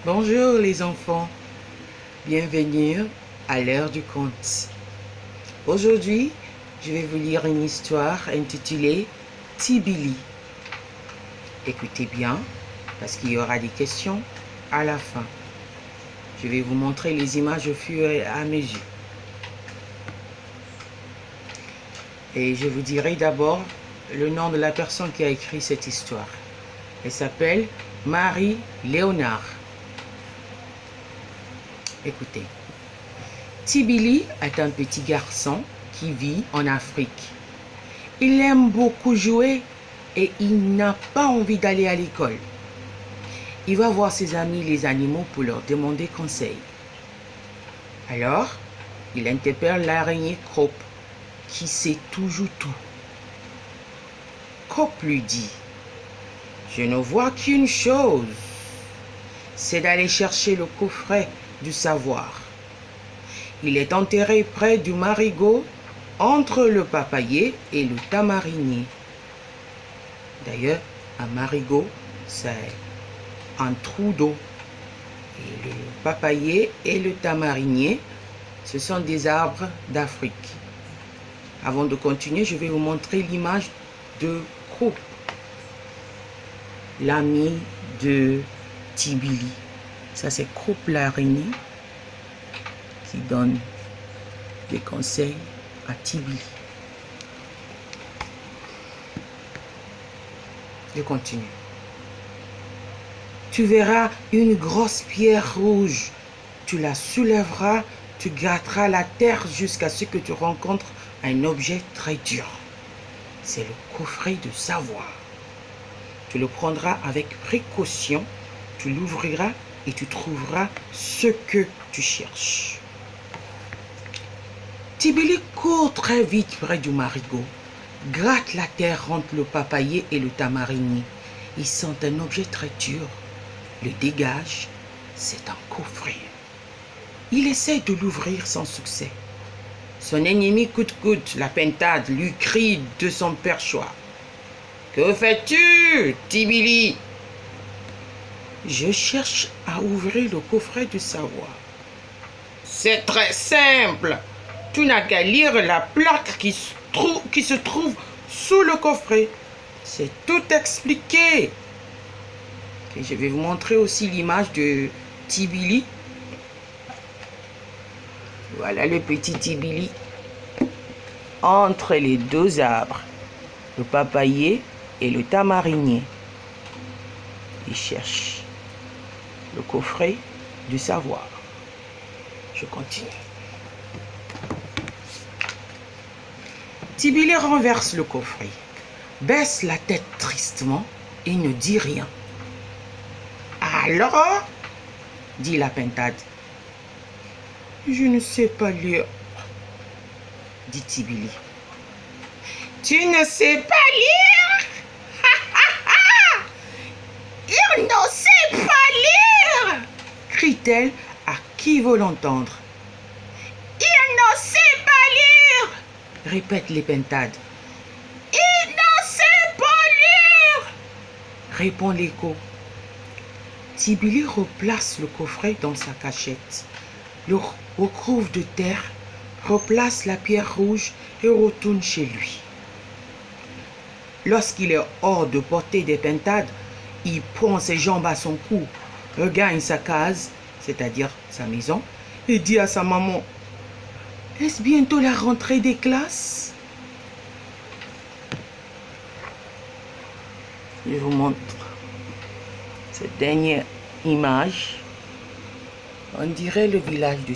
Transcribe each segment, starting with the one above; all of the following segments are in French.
Bonjour les enfants, bienvenue à l'heure du conte. Aujourd'hui, je vais vous lire une histoire intitulée Tibili. Écoutez bien, parce qu'il y aura des questions à la fin. Je vais vous montrer les images au fur et à mesure. Et je vous dirai d'abord le nom de la personne qui a écrit cette histoire. Elle s'appelle Marie Léonard. Écoutez. Tibili est un petit garçon qui vit en Afrique. Il aime beaucoup jouer et il n'a pas envie d'aller à l'école. Il va voir ses amis les animaux pour leur demander conseil. Alors, il interpelle l'araignée Crope qui sait toujours tout. Crope lui dit: je ne vois qu'une chose, c'est d'aller chercher le coffret du savoir. Il est enterré près du marigot, entre le papayer et le tamarinier. D'ailleurs, un marigot, c'est un trou d'eau. Et le papayer et le tamarinier, ce sont des arbres d'Afrique. Avant de continuer, je vais vous montrer l'image de Crope, l'ami de Tibili. Ça, c'est Crope l'araignée qui donne des conseils à Tibili. Je continue. Tu verras une grosse pierre rouge. Tu la soulèveras, tu gratteras la terre jusqu'à ce que tu rencontres un objet très dur. C'est le coffret de savoir. Tu le prendras avec précaution, tu l'ouvriras et tu trouveras ce que tu cherches. Tibili court très vite près du marigot, gratte la terre entre le papayer et le tamarinier. Il sent un objet très dur, le dégage, c'est un coffret. Il essaie de l'ouvrir sans succès. Son ennemi coûte-coûte, la pintade, lui crie de son perchoir: que fais-tu, Tibili? Je cherche à ouvrir le coffret du savoir. C'est très simple. Tu n'as qu'à lire la plaque qui se trouve sous le coffret. C'est tout expliqué. Et je vais vous montrer aussi l'image de Tibili. Voilà le petit Tibili entre les deux arbres, le papayer et le tamarinier. Il cherche le coffret du savoir. Je continue. Tibili renverse le coffret, baisse la tête tristement et ne dit rien. Alors, dit la pintade. Je ne sais pas lire, dit Tibili. Tu ne sais pas lire? Il ne sait pas lire, crie-t-elle à qui veut l'entendre. Il ne sait pas lire, répètent les pintades. Il ne sait pas lire, répond l'écho. Tibili replace le coffret dans sa cachette, le recouvre de terre, replace la pierre rouge et retourne chez lui. Lorsqu'il est hors de portée des pintades, il prend ses jambes à son cou, regagne sa case, c'est-à-dire sa maison, et dit à sa maman: est-ce bientôt la rentrée des classes? Je vous montre cette dernière image. On dirait le village de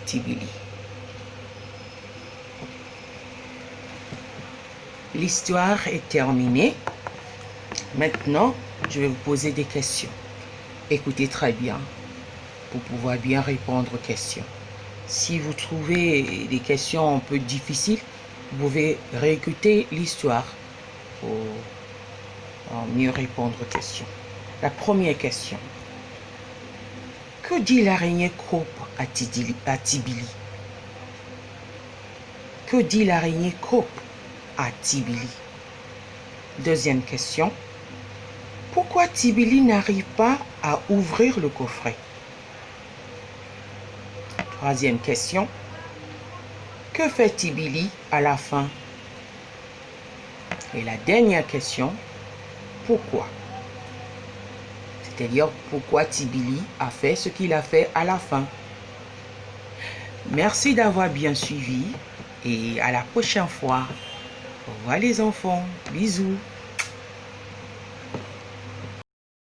Tibili. L'histoire est terminée. Maintenant, je vais vous poser des questions. Écoutez très bien pour pouvoir bien répondre aux questions. Si vous trouvez des questions un peu difficiles, vous pouvez réécouter l'histoire pour mieux répondre aux questions. La première question. Que dit l'araignée Crope à Tibili? Que dit l'araignée Crope à Tibili? Deuxième question. Pourquoi Tibili n'arrive pas à ouvrir le coffret. Troisième question. Que fait Tibili à la fin? Et la dernière question. Pourquoi? C'est-à-dire pourquoi Tibili a fait ce qu'il a fait à la fin. Merci d'avoir bien suivi et à la prochaine fois. Au revoir les enfants. Bisous.